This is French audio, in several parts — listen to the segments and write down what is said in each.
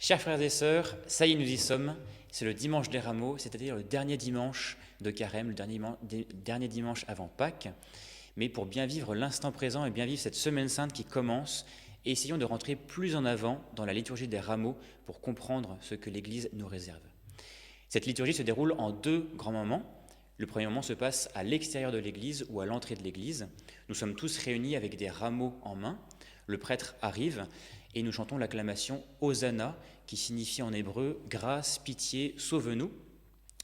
Chers frères et sœurs, ça y est, nous y sommes. C'est le dimanche des Rameaux, c'est-à-dire le dernier dimanche de Carême, le dernier dimanche avant Pâques. Mais pour bien vivre l'instant présent et bien vivre cette semaine sainte qui commence, essayons de rentrer plus en avant dans la liturgie des Rameaux pour comprendre ce que l'Église nous réserve. Cette liturgie se déroule en deux grands moments. Le premier moment se passe à l'extérieur de l'église ou à l'entrée de l'église. Nous sommes tous réunis avec des rameaux en main. Le prêtre arrive et nous chantons l'acclamation Hosanna, qui signifie en hébreu grâce, pitié, sauve-nous.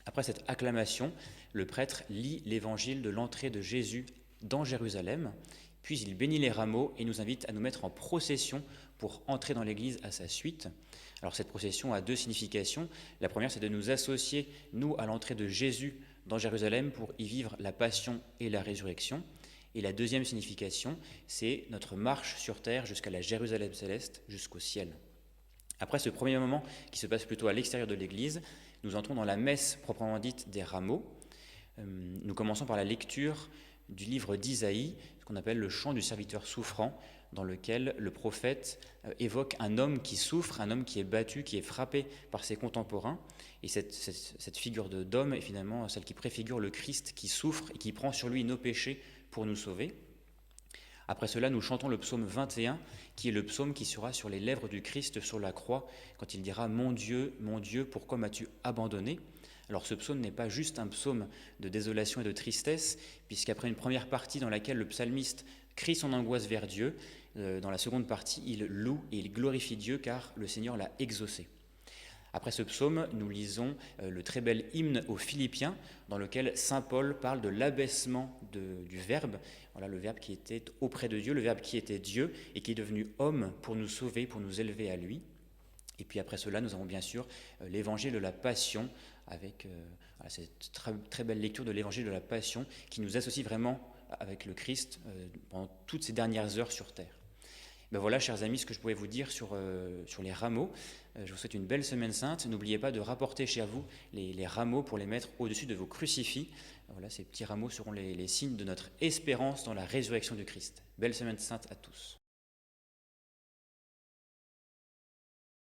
Après cette acclamation, le prêtre lit l'évangile de l'entrée de Jésus dans Jérusalem, puis il bénit les rameaux et nous invite à nous mettre en procession pour entrer dans l'église à sa suite. Alors cette procession a deux significations. La première, c'est de nous associer, nous, à l'entrée de Jésus dans Jérusalem pour y vivre la passion et la résurrection. Et la deuxième signification, c'est notre marche sur terre jusqu'à la Jérusalem céleste, jusqu'au ciel. Après ce premier moment qui se passe plutôt à l'extérieur de l'église, nous entrons dans la messe proprement dite des rameaux. Nous commençons par la lecture du livre d'Isaïe, ce qu'on appelle le chant du serviteur souffrant, dans lequel le prophète évoque un homme qui souffre, un homme qui est battu, qui est frappé par ses contemporains. Et cette figure d'homme est finalement celle qui préfigure le Christ qui souffre et qui prend sur lui nos péchés pour nous sauver. Après cela, nous chantons le psaume 21, qui est le psaume qui sera sur les lèvres du Christ sur la croix, quand il dira « Mon Dieu, pourquoi m'as-tu abandonné ?» Alors ce psaume n'est pas juste un psaume de désolation et de tristesse, puisqu'après une première partie dans laquelle le psalmiste crie son angoisse vers Dieu, dans la seconde partie, il loue et il glorifie Dieu car le Seigneur l'a exaucé. Après ce psaume, nous lisons le très bel hymne aux Philippiens, dans lequel saint Paul parle de l'abaissement du Verbe, voilà, le Verbe qui était auprès de Dieu, le Verbe qui était Dieu et qui est devenu homme pour nous sauver, pour nous élever à lui. Et puis après cela, nous avons bien sûr l'évangile de la Passion, avec cette très belle lecture de l'évangile de la Passion qui nous associe vraiment avec le Christ pendant toutes ces dernières heures sur terre. Ben voilà, chers amis, ce que je pouvais vous dire sur les rameaux. Je vous souhaite une belle semaine sainte. N'oubliez pas de rapporter chez vous les rameaux pour les mettre au-dessus de vos crucifix. Voilà, ces petits rameaux seront les signes de notre espérance dans la résurrection du Christ. Belle semaine sainte à tous.